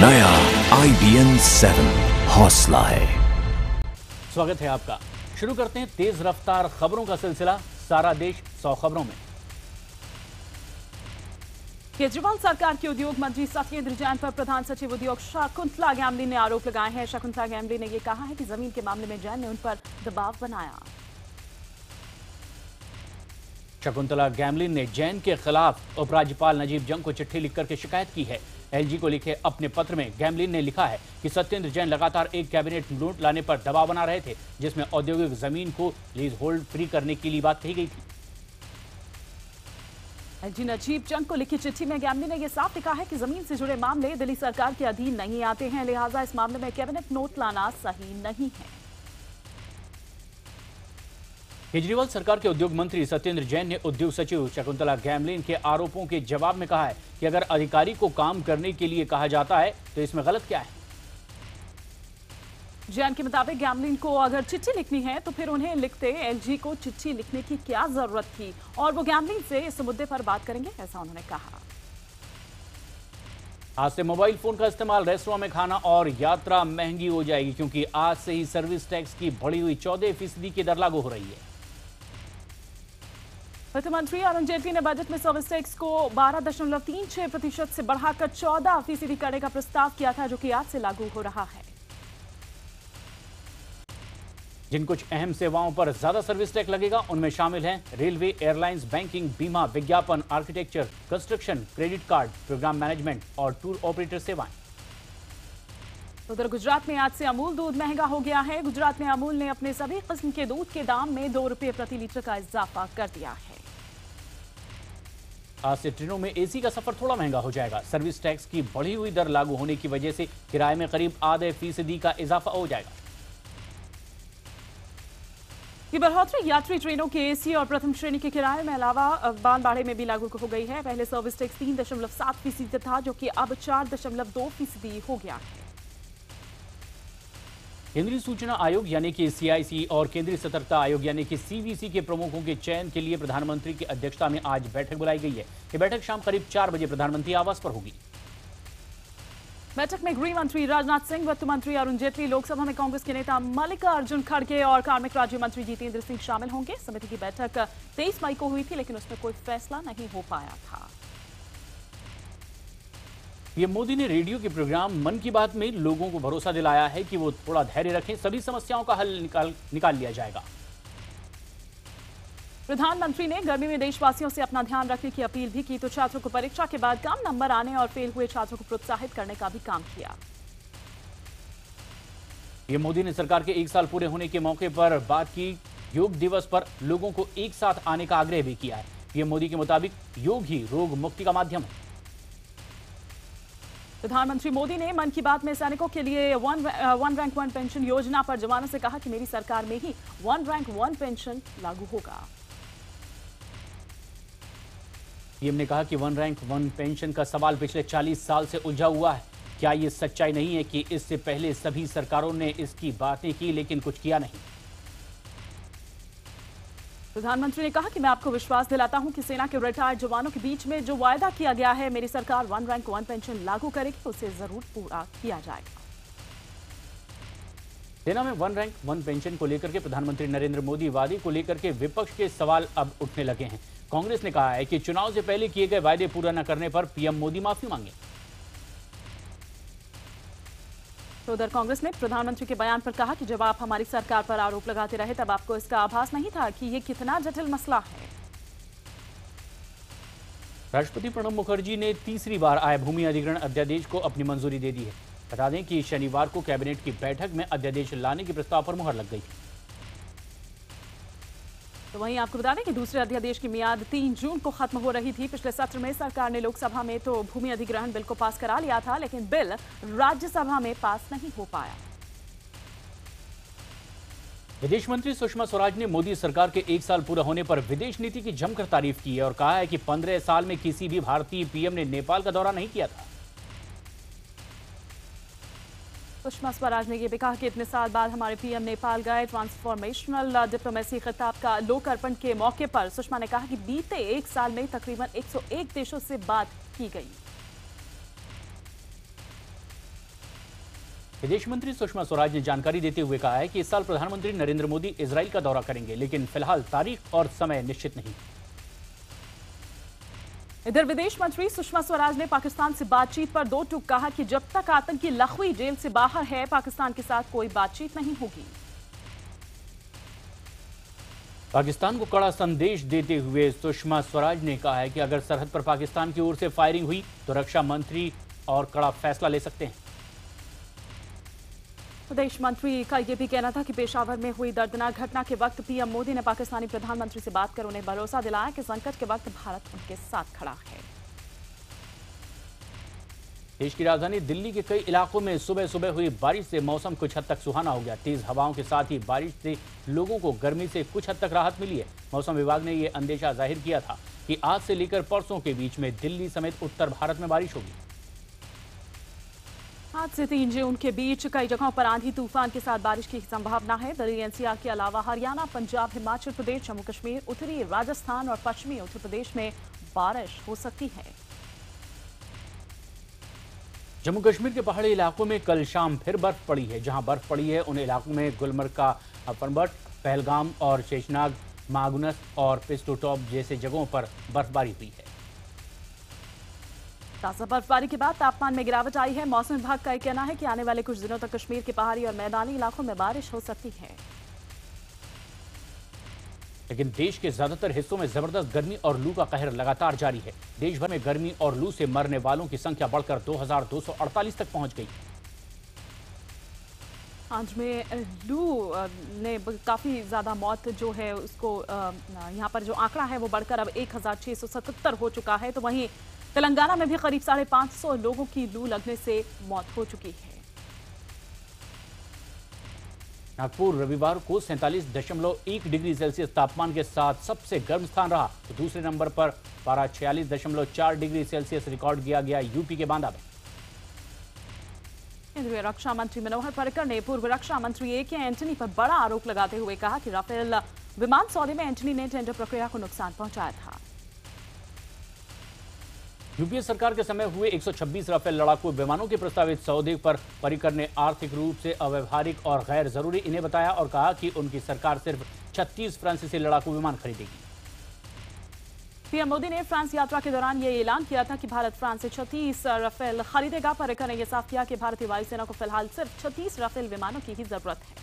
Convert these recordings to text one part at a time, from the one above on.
नया IBN 7 हौसला है। स्वागत है आपका। शुरू करते हैं तेज रफ्तार खबरों का सिलसिला। सारा देश 100 खबरों में। केजरीवाल सरकार के उद्योग मंत्री सत्येंद्र जैन पर प्रधान सचिव उद्योग शकुंतला गैमलिन ने आरोप लगाए हैं। शकुंतला गैमलिन ने यह कहा है कि जमीन के मामले में जैन ने उन पर दबाव बनाया। शकुंतला गैमलिन ने जैन के खिलाफ उपराज्यपाल नजीब जंग को चिट्ठी लिखकर के शिकायत की है। एलजी को लिखे अपने पत्र में गैमलिन ने लिखा है कि सत्येंद्र जैन लगातार एक कैबिनेट नोट लाने पर दबाव बना रहे थे, जिसमें औद्योगिक जमीन को लीज होल्ड फ्री करने की बात कही गई थी। एलजी नजीब जंग को लिखी चिट्ठी में गैमलिन ने यह साफ लिखा है कि जमीन से जुड़े मामले दिल्ली सरकार के अधीन नहीं आते हैं, लिहाजा इस मामले में कैबिनेट नोट लाना सही नहीं है। केजरीवाल सरकार के उद्योग मंत्री सत्येंद्र जैन ने उद्योग सचिव शकुंतला गैमलिन के आरोपों के जवाब में कहा है कि अगर अधिकारी को काम करने के लिए कहा जाता है तो इसमें गलत क्या है। जैन के मुताबिक गैमलिन को अगर चिट्ठी लिखनी है तो फिर उन्हें लिखते एलजी को चिट्ठी लिखने की क्या जरूरत थी, और वो गैमलिन से इस मुद्दे पर बात करेंगे, ऐसा उन्होंने कहा। आज से मोबाइल फोन का इस्तेमाल रेस्टोरेंट में खाना और यात्रा महंगी हो जाएगी, क्योंकि आज से ही सर्विस टैक्स की बढ़ी हुई 14% की दर लागू हो रही है। वित्त मंत्री अरुण जेटली ने बजट में सर्विस टैक्स को 12.36% से बढ़ाकर 14% करने का प्रस्ताव किया था, जो कि आज से लागू हो रहा है। जिन कुछ अहम सेवाओं पर ज्यादा सर्विस टैक्स लगेगा उनमें शामिल हैं रेलवे, एयरलाइंस, बैंकिंग, बीमा, विज्ञापन, architecture, construction, credit card, program management और टूर ऑपरेटर सेवाएं। उधर गुजरात में आज से अमूल दूध महंगा हो गया है। गुजरात में अमूल ने अपने सभी किस्म के दूध के दाम में 2 रुपये प्रति लीटर का इजाफा कर दिया है। आज से ट्रेनों में एसी का सफर थोड़ा महंगा हो जाएगा। सर्विस टैक्स की बढ़ी हुई दर लागू होने की वजह से किराए में करीब आधे फीसदी का इजाफा हो जाएगा। ये बढ़ोतरी यात्री ट्रेनों के एसी और प्रथम श्रेणी के किराए में अलावा बानबाड़े में भी लागू हो गई है। पहले सर्विस टैक्स 3.7% था, जो कि अब 4.2% हो गया है। केंद्रीय सूचना आयोग यानी कि CIC और केंद्रीय सतर्कता आयोग यानी कि CVC के प्रमुखों के चयन के लिए प्रधानमंत्री की अध्यक्षता में आज बैठक बुलाई गई है। ये बैठक शाम करीब 4 बजे प्रधानमंत्री आवास पर होगी। बैठक में गृह मंत्री राजनाथ सिंह, वित्त मंत्री अरुण जेटली, लोकसभा में कांग्रेस के नेता मल्लिकार्जुन खड़गे और कार्मिक राज्य मंत्री जितेंद्र सिंह शामिल होंगे। समिति की बैठक 23 मई को हुई थी, लेकिन उसमें कोई फैसला नहीं हो पाया था। पीएम मोदी ने रेडियो के प्रोग्राम मन की बात में लोगों को भरोसा दिलाया है कि वो थोड़ा धैर्य रखें, सभी समस्याओं का हल निकाल लिया जाएगा। प्रधानमंत्री ने गर्मी में देशवासियों से अपना ध्यान रखने की अपील भी की, तो छात्रों को परीक्षा के बाद कम नंबर आने और फेल हुए छात्रों को प्रोत्साहित करने का भी काम किया। पीएम मोदी ने सरकार के 1 साल पूरे होने के मौके पर बात की। योग दिवस पर लोगों को एक साथ आने का आग्रह भी किया है। पीएम मोदी के मुताबिक योग ही रोग मुक्ति का माध्यम है। प्रधानमंत्री मोदी ने मन की बात में सैनिकों के लिए वन रैंक वन पेंशन योजना पर जवानों से कहा कि मेरी सरकार में ही 1 रैंक 1 पेंशन लागू होगा। पीएम ने कहा कि 1 रैंक 1 पेंशन का सवाल पिछले 40 साल से उलझा हुआ है। क्या ये सच्चाई नहीं है कि इससे पहले सभी सरकारों ने इसकी बातें की लेकिन कुछ किया नहीं। प्रधानमंत्री ने कहा कि मैं आपको विश्वास दिलाता हूं कि सेना के रिटायर्ड जवानों के बीच में जो वायदा किया गया है, मेरी सरकार 1 रैंक 1 पेंशन लागू करेगी, उसे जरूर पूरा किया जाएगा। सेना में 1 रैंक 1 पेंशन को लेकर के प्रधानमंत्री नरेंद्र मोदी वादे को लेकर के विपक्ष के सवाल अब उठने लगे हैं। कांग्रेस ने कहा है कि चुनाव से पहले किए गए वायदे पूरा न करने पर पीएम मोदी माफी मांगे। तो उधर कांग्रेस ने प्रधानमंत्री के बयान पर कहा कि जब आप हमारी सरकार पर आरोप लगाते रहे तब आपको इसका आभास नहीं था कि ये कितना जटिल मसला है। राष्ट्रपति प्रणब मुखर्जी ने तीसरी बार आए भूमि अधिग्रहण अध्यादेश को अपनी मंजूरी दे दी है। बता दें कि शनिवार को कैबिनेट की बैठक में अध्यादेश लाने के प्रस्ताव पर मुहर लग गई। तो वहीं आपको बता दें कि दूसरे अध्यादेश की मियाद 3 जून को खत्म हो रही थी। पिछले सत्र में सरकार ने लोकसभा में तो भूमि अधिग्रहण बिल को पास करा लिया था, लेकिन बिल राज्यसभा में पास नहीं हो पाया। विदेश मंत्री सुषमा स्वराज ने मोदी सरकार के 1 साल पूरा होने पर विदेश नीति की जमकर तारीफ की है और कहा है कि 15 साल में किसी भी भारतीय पीएम ने नेपाल का दौरा नहीं किया था। सुषमा स्वराज ने यह भी कहा कि इतने साल बाद हमारे पीएम नेपाल गए। ट्रांसफॉर्मेशनल डिप्लोमेसी खिताब का लोकार्पण के मौके पर सुषमा ने कहा कि बीते 1 साल में तकरीबन 101 देशों से बात की गई। विदेश मंत्री सुषमा स्वराज ने जानकारी देते हुए कहा है कि इस साल प्रधानमंत्री नरेंद्र मोदी इजराइल का दौरा करेंगे, लेकिन फिलहाल तारीख और समय निश्चित नहीं। इधर विदेश मंत्री सुषमा स्वराज ने पाकिस्तान से बातचीत पर दो टूक कहा कि जब तक आतंकी लखवी जेल से बाहर है, पाकिस्तान के साथ कोई बातचीत नहीं होगी। पाकिस्तान को कड़ा संदेश देते हुए सुषमा स्वराज ने कहा है कि अगर सरहद पर पाकिस्तान की ओर से फायरिंग हुई तो रक्षा मंत्री और कड़ा फैसला ले सकते हैं। विदेश मंत्री का यह भी कहना था कि पेशावर में हुई दर्दनाक घटना के वक्त पीएम मोदी ने पाकिस्तानी प्रधानमंत्री से बात कर उन्हें भरोसा दिलाया कि संकट के वक्त भारत उनके साथ खड़ा है। देश की राजधानी दिल्ली के कई इलाकों में सुबह सुबह हुई बारिश से मौसम कुछ हद तक सुहाना हो गया। तेज हवाओं के साथ ही बारिश से लोगों को गर्मी से कुछ हद तक राहत मिली है। मौसम विभाग ने यह अंदेशा जाहिर किया था कि आज से लेकर परसों के बीच में दिल्ली समेत उत्तर भारत में बारिश होगी। आज से 3 जून के बीच कई जगहों पर आंधी तूफान के साथ बारिश की संभावना है। दिल्ली एनसीआर के अलावा हरियाणा, पंजाब, हिमाचल प्रदेश, जम्मू कश्मीर, उत्तरी राजस्थान और पश्चिमी उत्तर प्रदेश में बारिश हो सकती है। जम्मू कश्मीर के पहाड़ी इलाकों में कल शाम फिर बर्फ पड़ी है। जहां बर्फ पड़ी है उन इलाकों में गुलमर्ग, अफनबट, पहलगाम और शेषनाग, मागुनस और पिस्टोटॉप जैसे जगहों पर बर्फबारी हुई है। ताजा बर्फबारी के बाद तापमान में गिरावट आई है। मौसम विभाग का कहना है कि आने वाले कुछ दिनों तक कश्मीर के पहाड़ी और मैदानी इलाकों में बारिश हो सकती है। लेकिन देश के ज्यादातर हिस्सों में जबरदस्त गर्मी और लू का कहर लगातार जारी है। देश भर में गर्मी और लू से मरने वालों की संख्या बढ़कर 2248 तक पहुंच गई। आज में लू ने काफी ज्यादा मौत जो है उसको यहाँ पर जो आंकड़ा है वो बढ़कर अब 1677 हो चुका है। तो वहीं तेलंगाना में भी करीब 550 लोगों की लू लगने से मौत हो चुकी है। नागपुर रविवार को 47.1 डिग्री सेल्सियस तापमान के साथ सबसे गर्म स्थान रहा, तो दूसरे नंबर पर पारा 46.4 डिग्री सेल्सियस रिकॉर्ड किया गया यूपी के बांदा में। केंद्रीय रक्षा मंत्री मनोहर पर्रिकर ने पूर्व रक्षा मंत्री ए.के. एंटनी पर बड़ा आरोप लगाते हुए कहा कि राफेल विमान सौदे में एंटनी ने टेंडर प्रक्रिया को नुकसान पहुंचाया था। यूपीए सरकार के समय हुए 126 राफेल लड़ाकू विमानों के प्रस्तावित सौदे पर पर्रिकर ने आर्थिक रूप से अव्यवहारिक और गैर जरूरी इन्हें बताया और कहा कि उनकी सरकार सिर्फ 36 फ्रांसीसी लड़ाकू विमान खरीदेगी। पीएम मोदी ने फ्रांस यात्रा के दौरान यह ऐलान किया था कि भारत फ्रांस से 36 राफेल खरीदेगा। पर्रिकर ने यह साफ किया कि भारतीय वायुसेना को फिलहाल सिर्फ 36 राफेल विमानों की ही जरूरत है।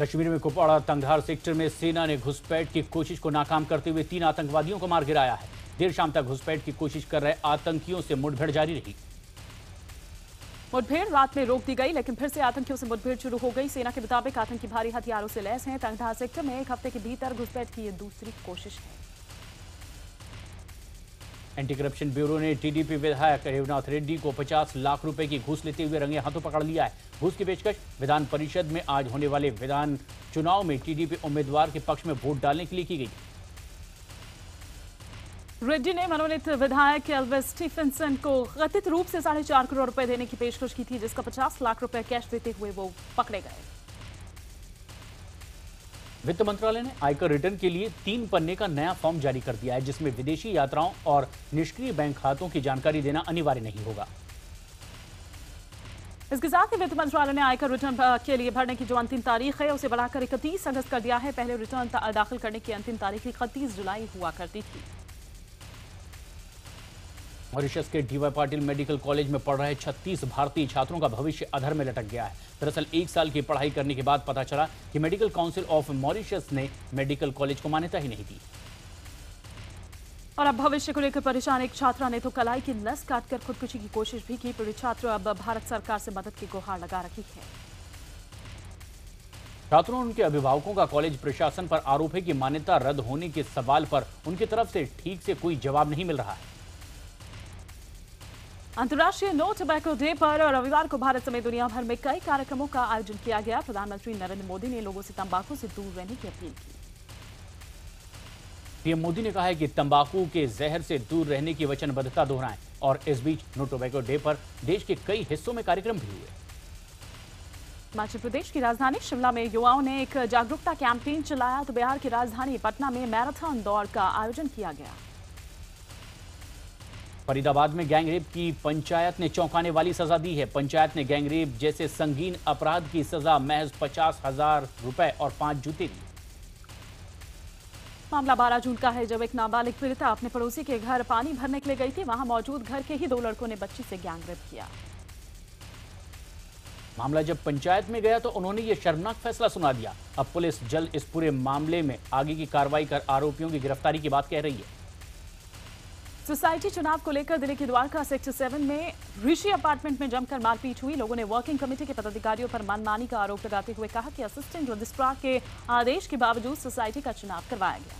कश्मीर में कुपवाड़ा तंगधार सेक्टर में सेना ने घुसपैठ की कोशिश को नाकाम करते हुए 3 आतंकवादियों को मार गिराया है। देर शाम तक घुसपैठ की कोशिश कर रहे आतंकियों से मुठभेड़ जारी रही। मुठभेड़ रात में रोक दी गई, लेकिन फिर से आतंकियों से मुठभेड़ शुरू हो गई। सेना के मुताबिक आतंकी भारी हथियारों से लैस हैं। तंगधार सेक्टर में 1 हफ्ते के भीतर घुसपैठ की यह दूसरी कोशिश है। एंटी करप्शन ब्यूरो ने टीडीपी विधायक रेवनाथ रेड्डी को 50 लाख रुपए की घूस लेते हुए रंगे हाथों पकड़ लिया है। घूस की पेशकश विधान परिषद में आज होने वाले विधान चुनाव में टीडीपी उम्मीदवार के पक्ष में वोट डालने के लिए की गई। रेड्डी ने मनोनीत विधायक एल्विस स्टीफेंसन को कथित रूप से 4.5 करोड़ रुपए देने की पेशकश की थी, जिसका 50 लाख रुपए कैश देते हुए वो पकड़े गए। वित्त मंत्रालय ने आयकर रिटर्न के लिए 3 पन्ने का नया फॉर्म जारी कर दिया है, जिसमें विदेशी यात्राओं और निष्क्रिय बैंक खातों की जानकारी देना अनिवार्य नहीं होगा। इसके साथ ही वित्त मंत्रालय ने आयकर रिटर्न के लिए भरने की जो अंतिम तारीख है उसे बढ़ाकर 31 अगस्त कर दिया है। पहले रिटर्न दाखिल करने की अंतिम तारीख 31 जुलाई हुआ करती थी। मॉरिशस के डीवाई पाटिल मेडिकल कॉलेज में पढ़ रहे 36 भारतीय छात्रों का भविष्य अधर में लटक गया है। दरअसल 1 साल की पढ़ाई करने के बाद पता चला कि मेडिकल काउंसिल ऑफ मॉरिशस ने मेडिकल कॉलेज को मान्यता ही नहीं दी। और अब भविष्य को लेकर परेशान एक छात्रा ने तो कलाई की नस काटकर खुदकुशी की कोशिश भी की। पीड़ित छात्र अब भारत सरकार से मदद की गुहार लगा रखी है। छात्रों और उनके अभिभावकों का कॉलेज प्रशासन पर आरोप है कि मान्यता रद्द होने के सवाल पर उनकी तरफ से ठीक से कोई जवाब नहीं मिल रहा है। अंतर्राष्ट्रीय नो टोबैको डे पर रविवार को भारत समेत दुनिया भर में कई कार्यक्रमों का आयोजन किया गया। प्रधानमंत्री नरेंद्र मोदी ने लोगों से तंबाकू से दूर रहने की अपील की। पीएम मोदी ने कहा है कि तंबाकू के जहर से दूर रहने की वचनबद्धता दोहराएं और इस बीच नो टोबैको डे पर देश के कई हिस्सों में कार्यक्रम भी हुए। हिमाचल प्रदेश की राजधानी शिमला में युवाओं ने एक जागरूकता कैंपेन चलाया, तो बिहार की राजधानी पटना में मैराथन दौड़ का आयोजन किया गया। फरीदाबाद में गैंगरेप की पंचायत ने चौंकाने वाली सजा दी है। पंचायत ने गैंगरेप जैसे संगीन अपराध की सजा महज 50,000 रुपए और 5 जूते दी। मामला 12 जून का है, जब एक नाबालिग पीड़िता अपने पड़ोसी के घर पानी भरने के लिए गई थी। वहां मौजूद घर के ही 2 लड़कों ने बच्ची से गैंगरेप किया। मामला जब पंचायत में गया तो उन्होंने ये शर्मनाक फैसला सुना दिया। अब पुलिस जल्द इस पूरे मामले में आगे की कार्रवाई कर आरोपियों की गिरफ्तारी की बात कह रही है। सोसाइटी चुनाव को लेकर दिल्ली के द्वारका सेक्टर 7 में ऋषि अपार्टमेंट में जमकर मारपीट हुई। लोगों ने वर्किंग कमेटी के पदाधिकारियों पर मनमानी का आरोप लगाते हुए कहा कि असिस्टेंट रजिस्ट्रार के आदेश के बावजूद सोसाइटी का चुनाव करवाया गया।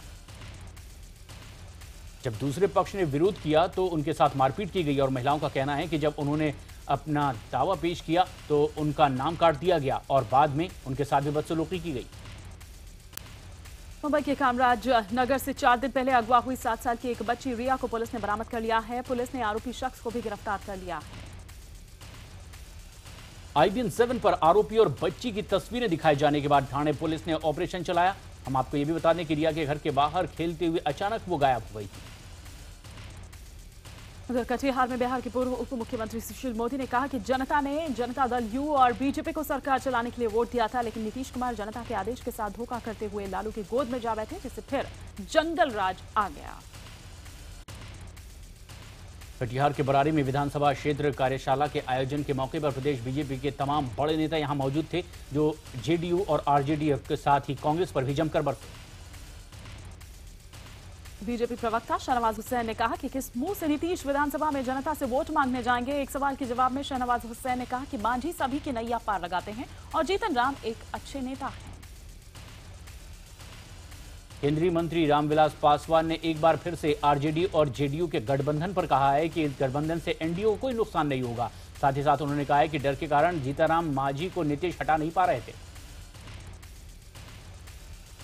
जब दूसरे पक्ष ने विरोध किया तो उनके साथ मारपीट की गई और महिलाओं का कहना है कि जब उन्होंने अपना दावा पेश किया तो उनका नाम काट दिया गया और बाद में उनके साथ भी बदसलूकी की गई। मुंबई के कामराज नगर से 4 दिन पहले अगवा हुई 7 साल की एक बच्ची रिया को पुलिस ने बरामद कर लिया है। पुलिस ने आरोपी शख्स को भी गिरफ्तार कर लिया है। IBN 7 पर आरोपी और बच्ची की तस्वीरें दिखाए जाने के बाद थाने पुलिस ने ऑपरेशन चलाया। हम आपको यह भी बता दें कि रिया के घर के बाहर खेलते हुए अचानक वो गायब हो गई थी। उधर कटिहार में बिहार के पूर्व उप मुख्यमंत्री सुशील मोदी ने कहा कि जनता ने जनता दल यू और बीजेपी को सरकार चलाने के लिए वोट दिया था, लेकिन नीतीश कुमार जनता के आदेश के साथ धोखा करते हुए लालू की गोद में जा बैठे, जिससे फिर जंगल राज आ गया। कटिहार के बरारी में विधानसभा क्षेत्र कार्यशाला के आयोजन के मौके पर प्रदेश बीजेपी के तमाम बड़े नेता यहां मौजूद थे, जो जेडीयू और आरजेडी के साथ ही कांग्रेस पर भी जमकर बरसे। बीजेपी प्रवक्ता शाहनवाज हुसैन ने कहा कि किस मुंह से नीतीश विधानसभा में जनता से वोट मांगने जाएंगे। एक सवाल के जवाब में शाहनवाज हुसैन ने कहा कि मांझी सभी की नैया पार लगाते हैं और जीतन राम एक अच्छे नेता हैं। केंद्रीय मंत्री रामविलास पासवान ने एक बार फिर से आरजेडी और जेडीयू के गठबंधन पर कहा है कि इस गठबंधन से एनडीए को कोई नुकसान नहीं होगा। साथ ही साथ उन्होंने कहा है कि डर के कारण जीतनराम मांझी को नीतीश हटा नहीं पा रहे थे।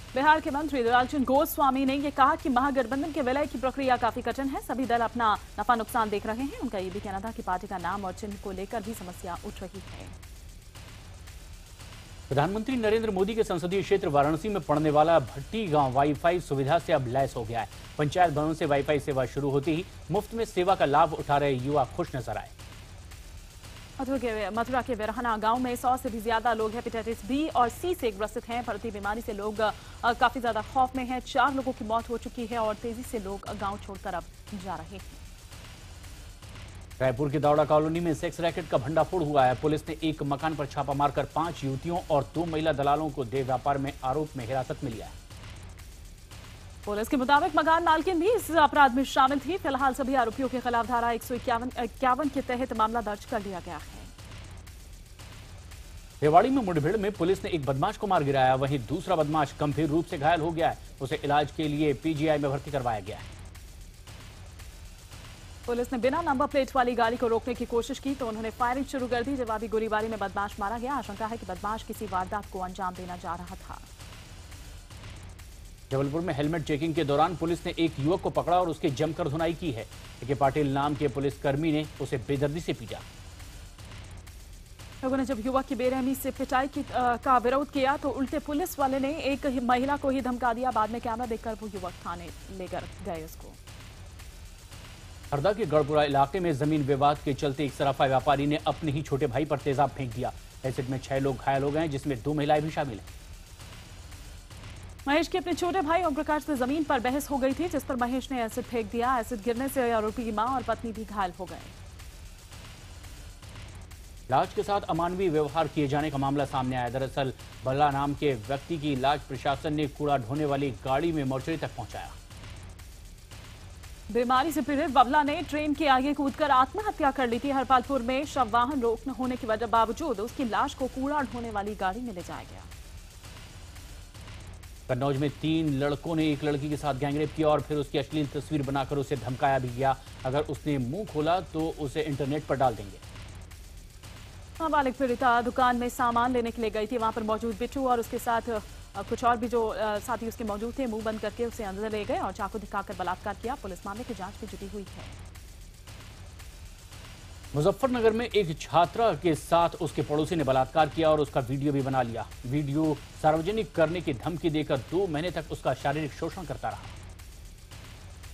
बिहार के मंत्री लालचंद गोस्वामी ने यह कहा कि महागठबंधन के विलय की प्रक्रिया काफी कठिन है। सभी दल अपना नफा नुकसान देख रहे हैं। उनका यह भी कहना था कि पार्टी का नाम और चिन्ह को लेकर भी समस्या उठ रही है। प्रधानमंत्री नरेंद्र मोदी के संसदीय क्षेत्र वाराणसी में पड़ने वाला भट्टी गांव वाईफाई सुविधा से अब लैस हो गया है। पंचायत भवन से वाईफाई सेवा शुरू होते ही मुफ्त में सेवा का लाभ उठा रहे युवा खुश नजर आए। मथुरा के विरहना गांव में 100 से भी ज्यादा लोग हेपेटाइटिस बी और सी से ग्रसित हैं। बढ़ती बीमारी से लोग काफी ज्यादा खौफ में हैं। 4 लोगों की मौत हो चुकी है और तेजी से लोग गांव छोड़कर अब जा रहे हैं। रायपुर की दौड़ा कॉलोनी में सेक्स रैकेट का भंडाफोड़ हुआ है। पुलिस ने एक मकान पर छापा मारकर 5 युवतियों और 2 महिला दलालों को देह व्यापार में आरोप में हिरासत में लिया है। पुलिस के मुताबिक मकान मालकिन भी इस अपराध में शामिल थी। फिलहाल सभी आरोपियों के खिलाफ धारा 151 के तहत मामला दर्ज कर लिया गया है। रेवाड़ी में मुठभेड़ में पुलिस ने एक बदमाश को मार गिराया, वहीं दूसरा बदमाश गंभीर रूप से घायल हो गया है। उसे इलाज के लिए पीजीआई में भर्ती करवाया गया है। पुलिस ने बिना नंबर प्लेट वाली गाड़ी को रोकने की कोशिश की तो उन्होंने फायरिंग शुरू कर दी। जवाबी गोलीबारी में बदमाश मारा गया। आशंका है कि बदमाश किसी वारदात को अंजाम देना जा रहा था। जबलपुर में हेलमेट चेकिंग के दौरान पुलिस ने एक युवक को पकड़ा और उसकी जमकर धुनाई की है। के पाटिल नाम के पुलिसकर्मी ने उसे बेदर्दी से पीटा। लोगों ने जब युवक की बेरहमी से पिटाई का विरोध किया तो उल्टे पुलिस वाले ने एक महिला को ही धमका दिया। बाद में कैमरा देखकर वो युवक थाने लेकर गए उसको। हरदा के गढ़पुरा इलाके में जमीन विवाद के चलते एक सराफा व्यापारी ने अपने ही छोटे भाई पर तेजाब फेंक दिया। एसिड में 6 लोग घायल हो गए, जिसमें 2 महिलाएं भी शामिल हैं। महेश के अपने छोटे भाई ओम प्रकाश से जमीन पर बहस हो गई थी, जिस पर महेश ने एसिड फेंक दिया। एसिड गिरने से आरोपी की मां और पत्नी भी घायल हो गए। लाश के साथ अमानवीय व्यवहार किए जाने का मामला सामने आया। दरअसल बल्ला नाम के व्यक्ति की लाश प्रशासन ने कूड़ा ढोने वाली गाड़ी में मोर्चरी तक पहुंचाया। बीमारी से पीड़ित बबला ने ट्रेन के आगे कूदकर आत्महत्या कर ली थी। हरपालपुर में शव वाहन रोक होने की वजह बावजूद उसकी लाश को कूड़ा ढोने वाली गाड़ी में ले जाया गया। कन्नौज में 3 लड़कों ने एक लड़की के साथ गैंगरेप किया और फिर उसकी अश्लील तस्वीर बनाकर उसे धमकाया भी गया। अगर उसने मुंह खोला तो उसे इंटरनेट पर डाल देंगे। नाबालिग पीड़िता दुकान में सामान लेने के लिए गई थी। वहां पर मौजूद बिट्टू और उसके साथ कुछ और भी जो साथी उसके मौजूद थे मुंह बंद करके उसे अंदर ले गए और चाकू दिखाकर बलात्कार किया। पुलिस मामले की जांच में जुटी हुई है। मुजफ्फरनगर में एक छात्रा के साथ उसके पड़ोसी ने बलात्कार किया और उसका वीडियो भी बना लिया। वीडियो सार्वजनिक करने की धमकी देकर 2 महीने तक उसका शारीरिक शोषण करता रहा।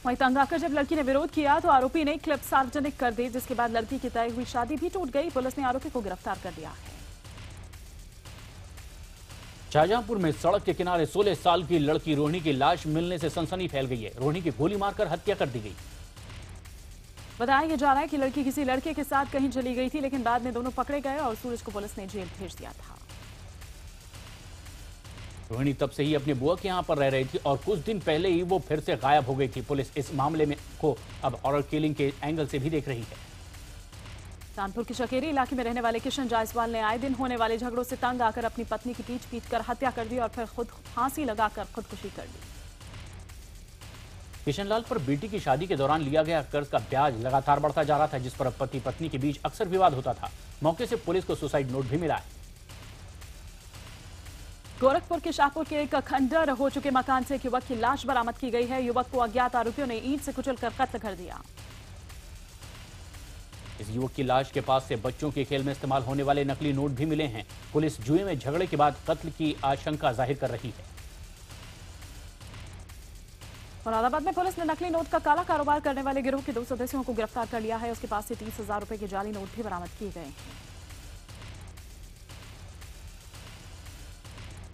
वहीं तंग आकर जब लड़की ने विरोध किया तो आरोपी ने क्लिप सार्वजनिक कर दी, जिसके बाद लड़की की तय हुई शादी भी टूट गई। पुलिस ने आरोपी को गिरफ्तार कर लिया है। शाहजहांपुर में सड़क के किनारे 16 साल की लड़की रोहिणी की लाश मिलने से सनसनी फैल गई है। रोहिणी की गोली मारकर हत्या कर दी गई। बताया जा रहा है कि लड़की किसी लड़के के साथ कहीं चली गई थी, लेकिन बाद में दोनों पकड़े गए और सूरज को पुलिस ने जेल भेज दिया था। रोहिणी तब से ही अपनी बुआ के यहाँ पर रह रही थी और कुछ दिन पहले ही वो फिर से गायब हो गई थी। पुलिस इस मामले में को अब हॉरर किलिंग के एंगल से भी देख रही है। कानपुर के चकेरी इलाके में रहने वाले किशन जायसवाल ने आए दिन होने वाले झगड़ों से तंग आकर अपनी पत्नी की पीट कर हत्या कर दी और फिर खुद फांसी लगाकर खुदकुशी कर ली। किशनलाल पर बेटी की शादी के दौरान लिया गया कर्ज का ब्याज लगातार बढ़ता जा रहा था, जिस पर पति पत्नी के बीच अक्सर विवाद होता था। मौके से पुलिस को सुसाइड नोट भी मिला है। गोरखपुर के शाहपुर के एक खंडर हो चुके मकान से एक युवक की लाश बरामद की गई है। युवक को अज्ञात आरोपियों ने ईंट से कुचलकर कत्ल कर दिया। इस युवक की लाश के पास से बच्चों के खेल में इस्तेमाल होने वाले नकली नोट भी मिले हैं। पुलिस जुए में झगड़े के बाद कत्ल की आशंका जाहिर कर रही है। मुरादाबाद में पुलिस ने नकली नोट का काला कारोबार करने वाले गिरोह के 2 सदस्यों को गिरफ्तार कर लिया है। उसके पास से 30,000 रुपए के जाली नोट भी बरामद किए गए हैं।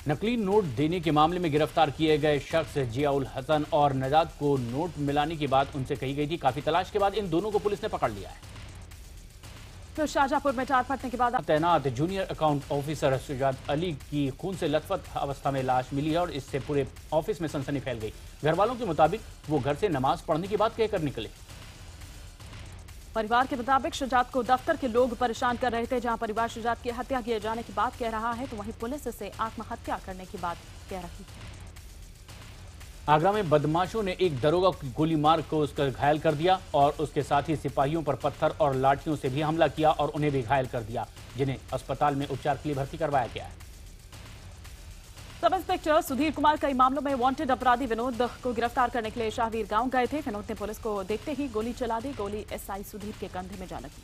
नकली नोट देने के मामले में गिरफ्तार किए गए शख्स जियाउल हसन और नजात को नोट मिलाने की बात उनसे कही गई थी। काफी तलाश के बाद इन दोनों को पुलिस ने पकड़ लिया है। तो शाहजहांपुर में टार फटने के बाद तैनात junior account officer Sujat Ali की खून से लथपथ अवस्था में लाश मिली है और इससे पूरे ऑफिस में सनसनी फैल गई। घर वालों के मुताबिक वो घर से नमाज पढ़ने की बात कहकर निकले। परिवार के मुताबिक शुजात को दफ्तर के लोग परेशान कर रहे थे। जहां परिवार शुजात की हत्या किए जाने की बात कह रहा है, तो वहीं पुलिस इसे आत्महत्या करने की बात कह रही है। आगरा में बदमाशों ने एक दरोगा की गोली मार को उसका घायल कर दिया और उसके साथ ही सिपाहियों पर पत्थर और लाठियों से भी हमला किया और उन्हें भी घायल कर दिया, जिन्हें अस्पताल में उपचार के लिए भर्ती करवाया गया है। सब इंस्पेक्टर सुधीर कुमार कई मामलों में वांटेड अपराधी विनोद को गिरफ्तार करने के लिए शाहवीर गांव गए थे। विनोद ने पुलिस को देखते ही गोली चला दी। गोली एसआई सुधीर के कंधे में जा लगी।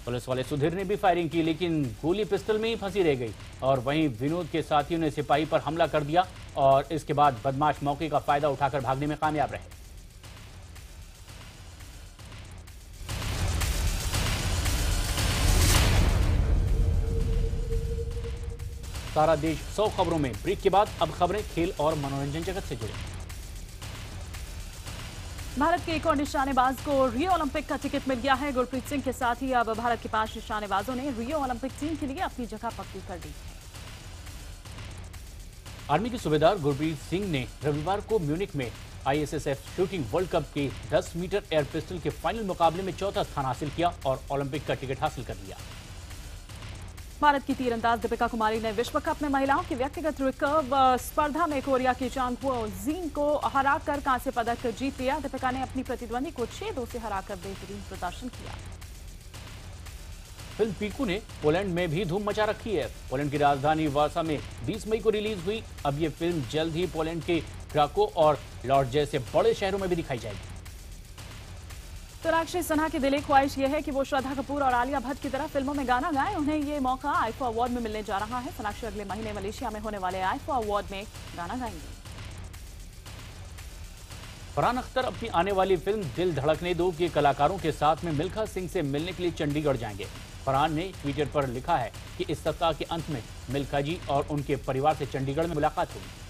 पुलिस वाले सुधीर ने भी फायरिंग की, लेकिन गोली पिस्टल में ही फंसी रह गई और वहीं विनोद के साथियों ने सिपाही पर हमला कर दिया और इसके बाद बदमाश मौके का फायदा उठाकर भागने में कामयाब रहे। सारा देश 100 खबरों में। ब्रेक के बाद अब खबरें खेल और मनोरंजन जगत से जुड़ी। भारत के एक और निशानेबाज को रियो ओलंपिक का टिकट मिल गया है। गुरप्रीत सिंह के साथ ही अब भारत के 5 निशानेबाजों ने रियो ओलंपिक टीम के लिए अपनी जगह पक्की कर दी है। आर्मी के सूबेदार गुरप्रीत सिंह ने रविवार को म्यूनिख में ISSF शूटिंग वर्ल्ड कप के 10 मीटर एयर पिस्टल के फाइनल मुकाबले में 4था स्थान हासिल किया और ओलंपिक का टिकट हासिल कर लिया। भारत की तीरंदाज दीपिका कुमारी ने विश्व कप में महिलाओं की व्यक्तिगत रिकर्व स्पर्धा में कोरिया की चांग हो जीन को हराकर कांस्य पदक जीत लिया। दीपिका ने अपनी प्रतिद्वंदी को 6-2 से हराकर बेहतरीन प्रदर्शन किया। फिल्म पीकू ने पोलैंड में भी धूम मचा रखी है। पोलैंड की राजधानी वार्सा में 20 मई को रिलीज हुई। अब ये फिल्म जल्द ही पोलैंड के क्राको और लॉर्ड जैसे बड़े शहरों में भी दिखाई जाएगी। सोनाक्षी सिन्हा की दिली ख्वाहिश यह है कि वो श्रद्धा कपूर और आलिया भट्ट की तरह फिल्मों में गाना गाएं। उन्हें ये मौका आईफा अवार्ड में मिलने जा रहा है। सोनाक्षी अगले महीने मलेशिया में होने वाले आईफा अवार्ड में गाना गाएंगी। फरहान अख्तर अपनी आने वाली फिल्म दिल धड़कने दो के कलाकारों के साथ में मिल्खा सिंह से मिलने के लिए चंडीगढ़ जाएंगे। फरहान ने ट्विटर पर लिखा है कि इस सप्ताह के अंत में मिल्खा जी और उनके परिवार से चंडीगढ़ में मुलाकात होगी।